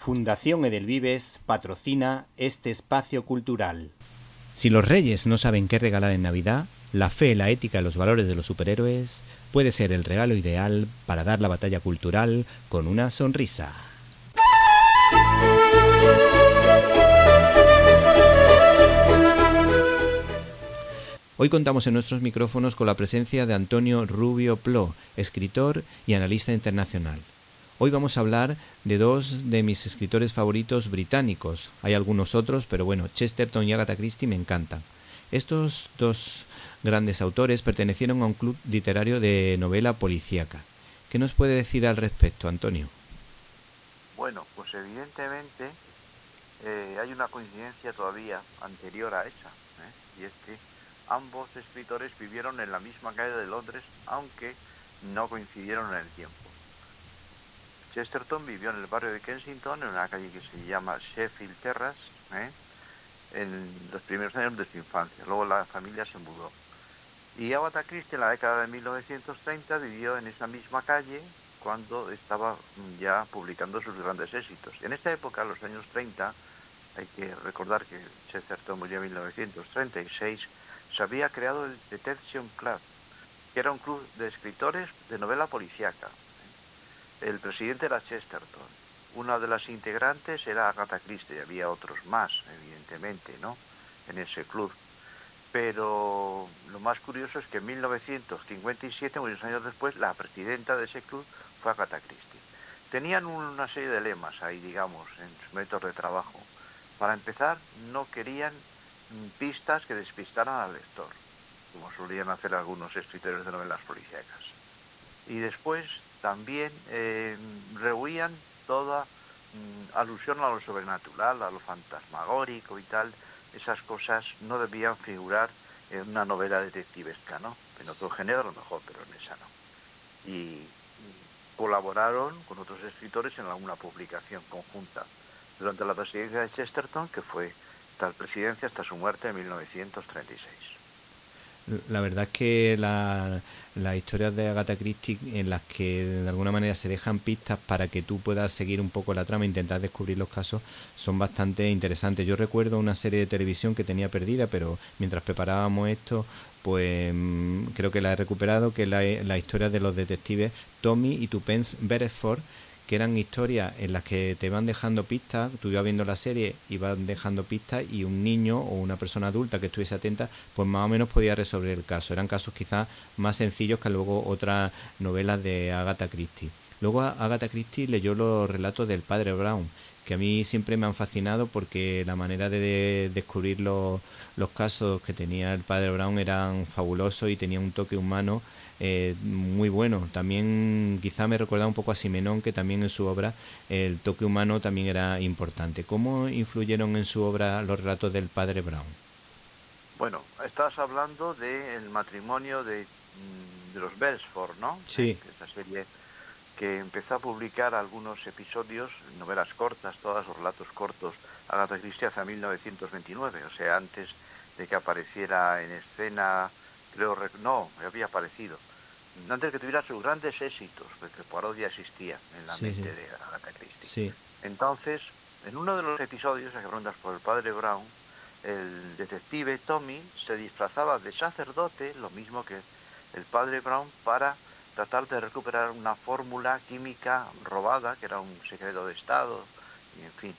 Fundación Edelvives patrocina este espacio cultural. Si los reyes no saben qué regalar en Navidad, la fe, la ética y los valores de los superhéroes puede ser el regalo ideal para dar la batalla cultural con una sonrisa. Hoy contamos en nuestros micrófonos con la presencia de Antonio Rubio Plo, escritor y analista internacional. Hoy vamos a hablar de dos de mis escritores favoritos británicos. Hay algunos otros, pero bueno, Chesterton y Agatha Christie me encantan. Estos dos grandes autores pertenecieron a un club literario de novela policíaca. ¿Qué nos puede decir al respecto, Antonio? Bueno, pues evidentemente hay una coincidencia todavía anterior a esa, y es que ambos escritores vivieron en la misma calle de Londres, aunque no coincidieron en el tiempo. Chesterton vivió en el barrio de Kensington, en una calle que se llama Sheffield Terrace, en los primeros años de su infancia. Luego la familia se mudó. Y Agatha Christie en la década de 1930 vivió en esa misma calle cuando estaba ya publicando sus grandes éxitos. En esta época, en los años 30, hay que recordar que Chesterton murió en 1936, se había creado el Detection Club, que era un club de escritores de novela policíaca. El presidente era Chesterton. Una de las integrantes era Agatha Christie, y había otros más, evidentemente, ¿no?, en ese club. Pero lo más curioso es que en 1957, muchos años después, la presidenta de ese club fue Agatha Christie. Tenían una serie de lemas ahí, digamos, en sus métodos de trabajo. Para empezar, no querían pistas que despistaran al lector, como solían hacer algunos escritores de novelas policíacas. Y después también rehuían toda alusión a lo sobrenatural, a lo fantasmagórico y tal. Esas cosas no debían figurar en una novela detectivesca, ¿no? En otro género a lo mejor, pero en esa no. Y colaboraron con otros escritores en alguna publicación conjunta durante la presidencia de Chesterton, que fue tal presidencia hasta su muerte en 1936. La verdad es que las historias de Agatha Christie, en las que de alguna manera se dejan pistas para que tú puedas seguir un poco la trama e intentar descubrir los casos, son bastante interesantes. Yo recuerdo una serie de televisión que tenía perdida, pero mientras preparábamos esto, pues creo que la he recuperado, que es la historia de los detectives Tommy y Tuppence Beresford, que eran historias en las que te van dejando pistas, tú ibas viendo la serie y van dejando pistas, y un niño o una persona adulta que estuviese atenta, pues más o menos podía resolver el caso. Eran casos quizás más sencillos que luego otras novelas de Agatha Christie. Luego Agatha Christie leyó los relatos del padre Brown, que a mí siempre me han fascinado porque la manera de descubrir los casos que tenía el padre Brown eran fabulosos y tenía un toque humano muy bueno. También quizá me recordaba un poco a Simenón, que también en su obra el toque humano también era importante. ¿Cómo influyeron en su obra los relatos del padre Brown? Bueno, estás hablando del matrimonio de los Beresford, ¿no? Sí. Esa serie que empezó a publicar algunos episodios, novelas cortas, todos los relatos cortos, Agatha Christie hacia 1929, o sea, antes de que apareciera en escena, no, había aparecido. Antes de que tuviera sus grandes éxitos, porque Poirot ya existía en la mente de Agatha Christie. Sí. Entonces, en uno de los episodios, a que preguntas por el padre Brown, el detective Tommy se disfrazaba de sacerdote, lo mismo que el padre Brown, para tratar de recuperar una fórmula química robada, que era un secreto de Estado, y en fin.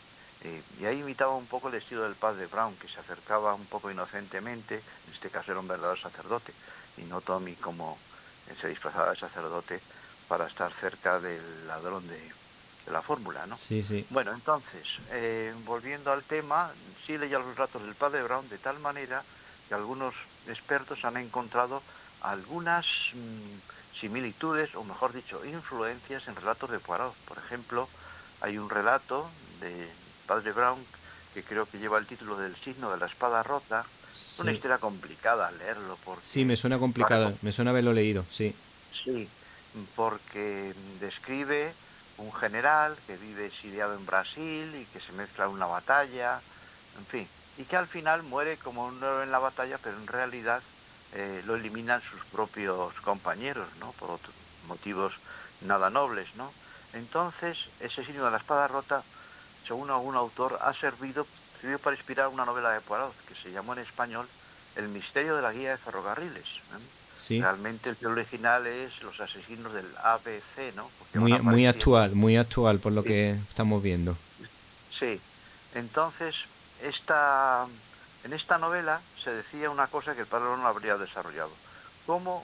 Y ahí imitaba un poco el estilo del padre Brown, que se acercaba un poco inocentemente, en este caso era un verdadero sacerdote, y no Tommy como se disfrazaba de sacerdote para estar cerca del ladrón de la fórmula, ¿no? Sí, sí. Bueno, entonces, volviendo al tema, sí leía los relatos del padre Brown de tal manera que algunos expertos han encontrado algunas similitudes, o mejor dicho, influencias en relatos de Poirot. Por ejemplo, hay un relato de padre Brown que creo que lleva el título del signo de la espada rota. Es una historia complicada leerlo porque... Sí, me suena complicado, me suena haberlo leído, sí. Sí, porque describe un general que vive exiliado en Brasil y que se mezcla en una batalla, en fin, y que al final muere como un héroe en la batalla, pero en realidad lo eliminan sus propios compañeros, ¿no? Por otros motivos nada nobles, ¿no? Entonces, ese signo de la espada rota según algún autor, sirvió para inspirar una novela de Poirot que se llamó en español El misterio de la guía de ferrocarriles. Sí, Realmente el título original es Los asesinos del ABC, ¿no? Porque van apareciendo. muy actual por lo Sí, que estamos viendo. sí. Entonces, esta, en esta novela se decía una cosa que el padre no habría desarrollado. ¿Cómo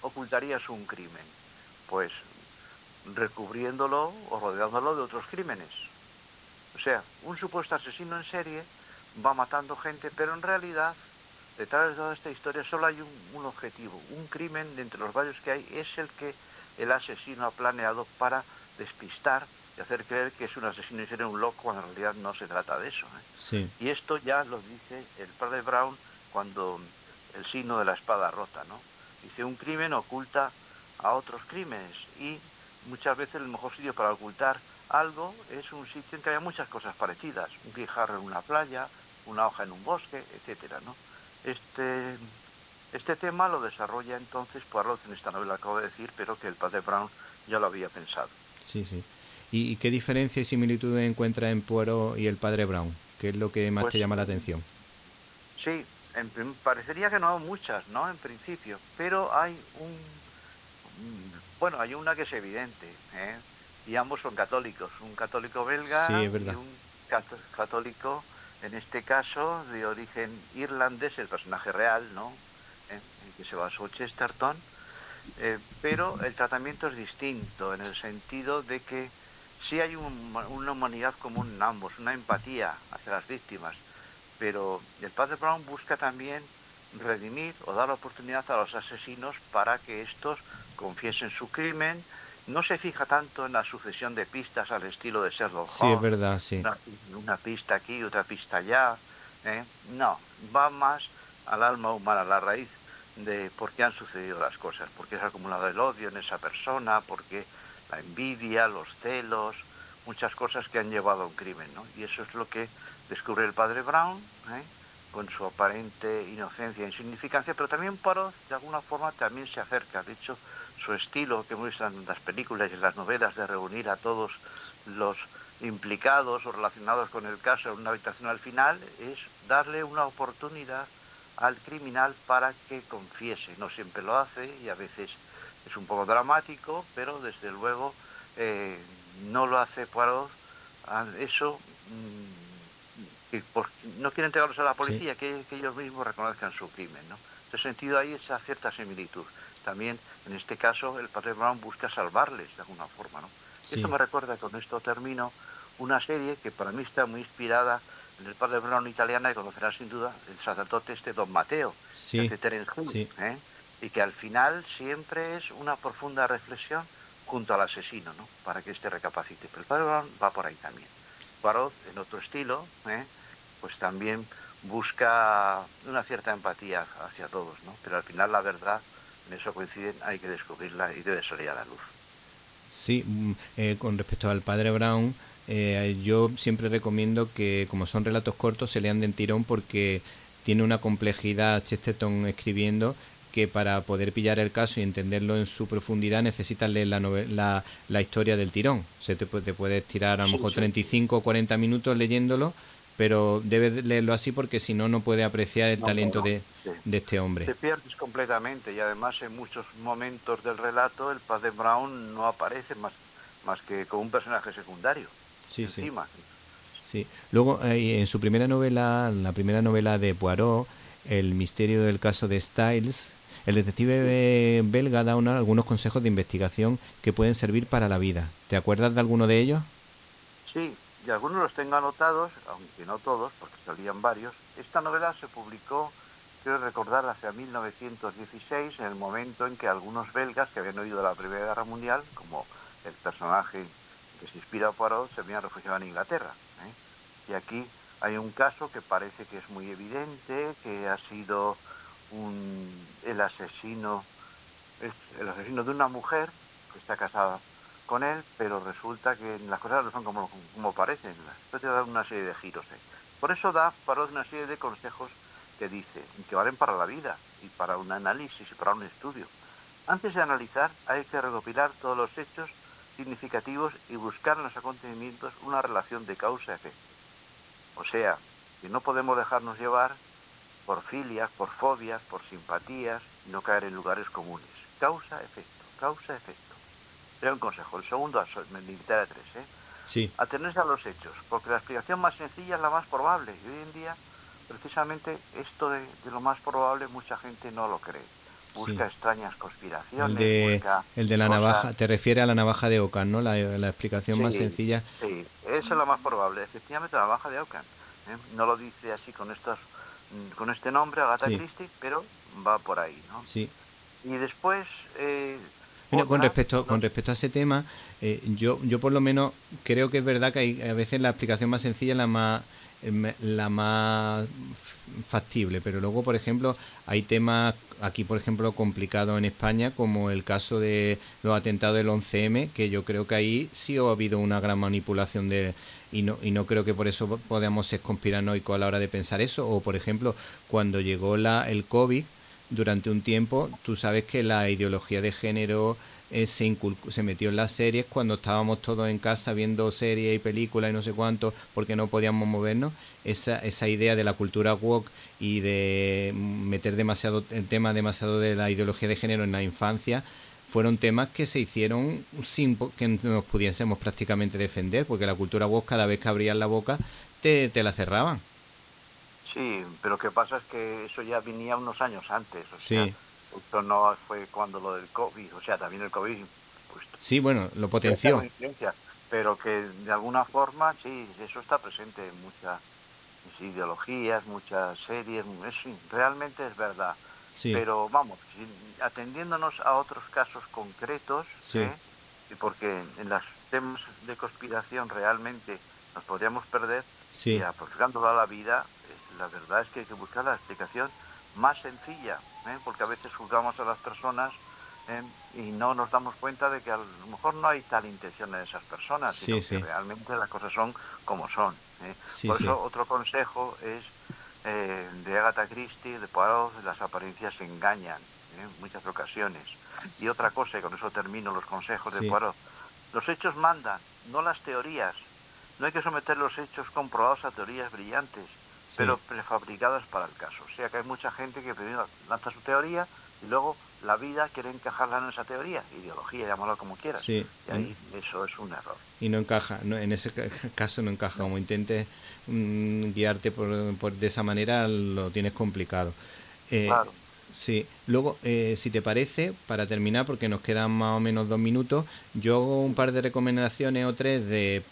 ocultarías un crimen? Pues recubriéndolo o rodeándolo de otros crímenes. O sea, un supuesto asesino en serie va matando gente, pero en realidad, detrás de toda esta historia solo hay un objetivo. Un crimen de entre los varios que hay es el que el asesino ha planeado para despistar y hacer creer que es un asesino y ser un loco, cuando en realidad no se trata de eso, ¿eh? Sí, Y esto ya lo dice el padre Brown cuando el signo de la espada rota, ¿no? Dice, un crimen oculta a otros crímenes y muchas veces el mejor sitio para ocultar algo es un sitio en que haya muchas cosas parecidas, un guijarro en una playa, una hoja en un bosque, etcétera, ¿no? Este, este tema lo desarrolla entonces Poirot en esta novela que acabo de decir, pero que el padre Brown ya lo había pensado. sí, sí. ¿Y qué diferencia y similitud encuentra en Poirot y el padre Brown? ¿Qué es lo que más Pues te llama la atención? sí, parecería que no muchas, ¿no? En principio, pero hay bueno, hay una que es evidente, ¿eh? Y ambos son católicos, un católico Sí, belga es y verdad. un católico, en este caso, de origen irlandés, el personaje real, ¿no? En que se basó Chesterton, pero el tratamiento es distinto en el sentido de que sí hay una humanidad común en ambos, una empatía hacia las víctimas, pero el padre Brown busca también redimir o dar oportunidad a los asesinos para que estos confiesen su crimen. No se fija tanto en la sucesión de pistas al estilo de Sherlock Sí, es Holmes, verdad, sí. una, una pista aquí, otra pista allá. No, va más al alma humana, a la raíz de por qué han sucedido las cosas, por qué se ha acumulado el odio en esa persona, por qué la envidia, los celos, muchas cosas que han llevado a un crimen, ¿no? Y eso es lo que descubre el padre Brown, con su aparente inocencia e insignificancia, pero también Poirot, de alguna forma, también se acerca. De hecho, su estilo que muestran en las películas y en las novelas de reunir a todos los implicados o relacionados con el caso en una habitación al final es darle una oportunidad al criminal para que confiese. No siempre lo hace y a veces es un poco dramático, pero desde luego eh, no lo hace Poirot. Eso que no quiere entregarlos a la Sí, policía, que ellos mismos reconozcan su crimen, ¿no? En ese sentido hay esa cierta similitud. También, en este caso, el padre Brown busca salvarles de alguna forma, ¿no? Esto sí, me recuerda, con esto termino, una serie que para mí está muy inspirada en el padre Brown italiana, que conocerás sin duda, el sacerdote Don Mateo, que sí, hace Terence Hill, sí. y que al final siempre es una profunda reflexión junto al asesino, ¿no? Para que éste recapacite. Pero el padre Brown va por ahí también. Poirot, en otro estilo, pues también busca una cierta empatía hacia todos, ¿no? Pero al final la verdad, en eso coinciden, hay que descubrirla y debe salir a la luz. Sí, con respecto al padre Brown, yo siempre recomiendo que, como son relatos cortos, se lean de tirón porque tiene una complejidad Chesterton escribiendo que para poder pillar el caso y entenderlo en su profundidad necesitas leer la historia del tirón. Te puedes tirar a lo Sí, mejor sí. 35 o 40 minutos leyéndolo, pero debes leerlo así porque si no, no puedes apreciar el No, no, talento no. Sí. de este hombre. Te pierdes completamente y además en muchos momentos del relato el padre Brown no aparece más que como un personaje secundario, Sí, sí. encima. Sí. Luego, en su primera novela, la primera novela de Poirot, El misterio del caso de Styles, el Sí, detective belga da algunos consejos de investigación que pueden servir para la vida. ¿Te acuerdas de alguno de ellos? sí, y algunos los tengo anotados, aunque no todos, porque salían varios. Esta novela se publicó, quiero recordar, hacia 1916, en el momento en que algunos belgas que habían oído de la Primera Guerra Mundial, como el personaje que se inspira Poirot, se habían refugiado en Inglaterra, ¿eh? Y aquí hay un caso que parece que es muy evidente, que ha sido el asesino, es el asesino de una mujer que está casada con él, pero resulta que las cosas no son como parecen. La historia da una serie de giros ahí. Por eso da Parot una serie de consejos que dice, que valen para la vida y para un análisis y para un estudio. Antes de analizar hay que recopilar todos los hechos significativos y buscar en los acontecimientos una relación de causa-efecto. O sea, que no podemos dejarnos llevar por filias, por fobias, por simpatías, y no caer en lugares comunes. Causa-efecto, causa-efecto. Era un consejo. El segundo, militar a tres, Sí, atenerse a los hechos, porque la explicación más sencilla es la más probable. Y hoy en día, precisamente, esto de lo más probable, mucha gente no lo cree. sí. Busca extrañas El conspiraciones, de, busca el de la cosas. navaja, te refiere a la navaja de Ockham, ¿no? La explicación más Sí, sencilla. sí, esa es la más probable. Efectivamente, la navaja de Ockham. No lo dice así con este nombre, Agatha Sí, Christie, pero va por ahí, ¿no? sí. Y después, Mira, con otra, respecto, con no, respecto a ese tema, yo por lo menos creo que es verdad que hay a veces la explicación más sencilla es la más factible, pero luego, por ejemplo, hay temas aquí, por ejemplo, complicados en España, como el caso de los atentados del 11M, que yo creo que ahí sí ha habido una gran manipulación y no creo que por eso podamos ser conspiranoicos a la hora de pensar eso. O, por ejemplo, cuando llegó el COVID, durante un tiempo, tú sabes que la ideología de género se metió en las series cuando estábamos todos en casa viendo series y películas y no sé cuánto porque no podíamos movernos. Esa idea de la cultura woke y de meter demasiado el tema demasiado de la ideología de género en la infancia fueron temas que se hicieron sin que nos pudiésemos prácticamente defender, porque la cultura woke, cada vez que abrías la boca te la cerraban. sí, pero lo que pasa es que eso ya venía unos años antes, o sea, Sí, esto no fue cuando lo del COVID, o sea, también el COVID, pues sí, bueno, lo cierta potenció. coincidencia, pero que de alguna forma, sí, eso está presente en muchas ideologías, muchas series, sí, realmente es verdad. Sí, Pero vamos, atendiéndonos a otros casos concretos, sí, y porque en los temas de conspiración realmente nos podríamos perder, y sí. aplicándolo a la vida, la verdad es que hay que buscar la explicación más sencilla, porque a veces juzgamos a las personas ¿eh? Y no nos damos cuenta de que a lo mejor no hay tal intención en esas personas, Sí, sino que sí, realmente las cosas son como son. sí, Por sí, eso otro consejo es de Agatha Christie, de Poirot, las apariencias engañan en muchas ocasiones. Y otra cosa, y con eso termino los consejos de sí, Poirot, los hechos mandan, no las teorías. No hay que someter los hechos comprobados a teorías brillantes, sí, pero prefabricadas para el caso. O sea que hay mucha gente que primero lanza su teoría y luego la vida quiere encajarla en esa teoría, ideología, llámalo como quieras. sí. Y ahí eso es un error. Y no encaja, no, en ese caso no encaja. No, Como intentes guiarte de esa manera, lo tienes complicado. Eh, claro. sí, luego, si te parece, para terminar, porque nos quedan más o menos 2 minutos, yo hago un par de recomendaciones o tres de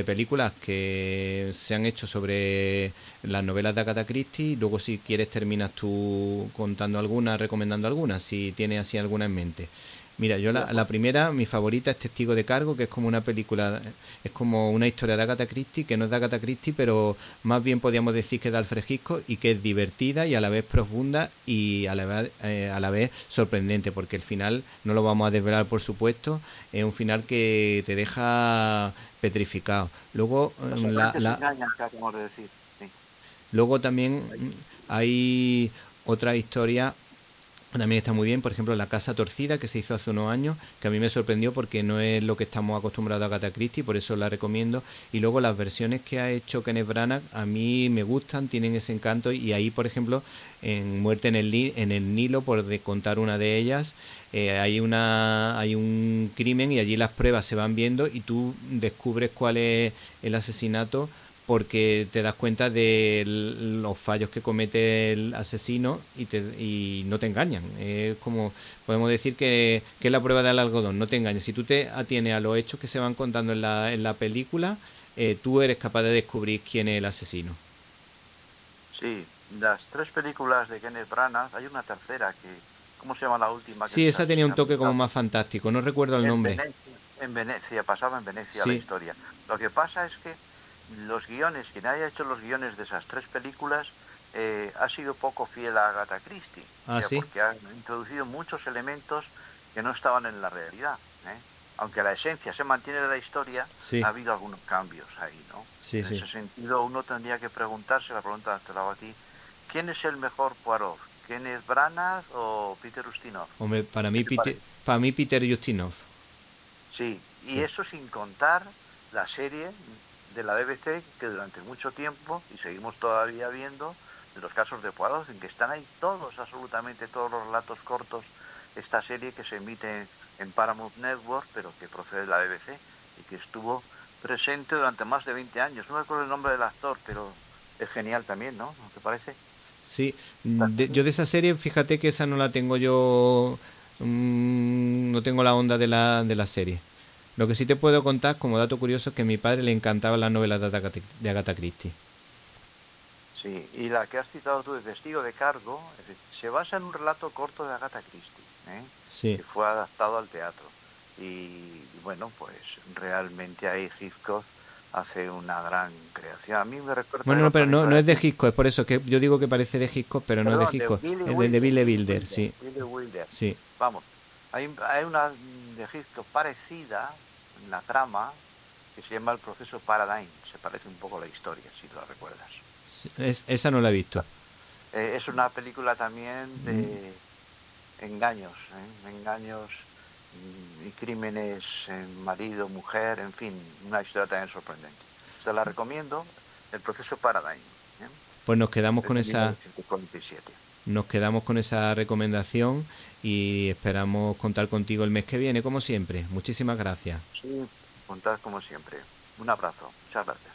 películas que se han hecho sobre las novelas de Agatha Christie. Y luego, si quieres, terminas tú contando alguna, recomendando alguna, si tienes así alguna en mente. Mira, yo De la acuerdo. primera, mi favorita es Testigo de Cargo, que es como una película, es como una historia de Agatha Christie, que no es de Agatha Christie, pero más bien podríamos decir que es de Alfred Hitchcock y que es divertida y a la vez profunda y a la vez sorprendente, porque el final, no lo vamos a desvelar por supuesto, es un final que te deja petrificado. Luego, Las apariencias engañan, que acabamos de decir. Sí. luego también hay otra historia. También está muy bien, por ejemplo, La Casa Torcida, que se hizo hace unos años, que a mí me sorprendió porque no es lo que estamos acostumbrados a Agatha Christie, por eso la recomiendo. Y luego las versiones que ha hecho Kenneth Branagh a mí me gustan, tienen ese encanto. Y ahí, por ejemplo, en Muerte en el Nilo, por contar una de ellas, hay un crimen y allí las pruebas se van viendo y tú descubres cuál es el asesinato porque te das cuenta de los fallos que comete el asesino y no te engañan. Es como, podemos decir que es la prueba del algodón, no te engañes. Si tú te atienes a los hechos que se van contando en la película, tú eres capaz de descubrir quién es el asesino. Sí, las tres películas de Kenneth Branagh, hay una tercera que, ¿cómo se llama la última? Que es Sí, el esa tenía un asesinato. toque como más fantástico, no recuerdo el nombre. En Venecia, pasaba en Venecia la Sí, historia. Lo que pasa es que los guiones, quien haya hecho los guiones de esas tres películas, ha sido poco fiel a Agatha Christie, o ah, sea, sí, porque ha introducido muchos elementos que no estaban en la realidad. Aunque la esencia se mantiene de la historia, sí, ha habido algunos cambios ahí, ¿no? sí, En sí. ese sentido, uno tendría que preguntarse, la pregunta te la hago a ti, ¿quién es el mejor Poirot? ¿Kenneth Branagh o Peter Ustinov? Hombre, para ¿Qué mí te parece? para mí Peter Ustinov. Sí, y Sí. eso sin contar la serie de la BBC que durante mucho tiempo, y seguimos todavía viendo, de los casos de Poirot, en que están ahí todos, absolutamente todos los relatos cortos, esta serie que se emite en Paramount Network, pero que procede de la BBC y que estuvo presente durante más de 20 años. No me acuerdo el nombre del actor, pero es genial también, ¿no? ¿No te parece? Sí, La yo serie. de esa serie, fíjate que esa no la tengo yo, no tengo la onda de la serie. Lo que sí te puedo contar como dato curioso es que a mi padre le encantaban las novelas de Agatha Christie. Sí, y la que has citado tú de Testigo de Cargo, es decir, se basa en un relato corto de Agatha Christie, ¿eh? Sí. Que fue adaptado al teatro. Y bueno, pues realmente ahí Hitchcock hace una gran creación. A mí me recuerda Bueno, también no, pero otra no película es de de Hitchcock, Hitchcock, es por eso que yo digo que parece de Hitchcock, pero no es de perdón, de Hitchcock, Billy es de Wilder, Billy Billy Wilder, Wilder, sí, Billy Wilder. sí. Vamos, hay una de Hitchcock parecida en la trama que se llama El proceso Paradigm. Se parece un poco a la historia, si lo recuerdas. Esa no la he visto. Es una película también Mm, de engaños, engaños y crímenes en marido, mujer, en fin, una historia también sorprendente. Se la recomiendo, El proceso Paradigm, ¿eh? Pues nos quedamos Es con de esa, 1947. nos quedamos con esa recomendación y esperamos contar contigo el mes que viene, como siempre. Muchísimas gracias. Sí, contad como siempre. Un abrazo, muchas gracias.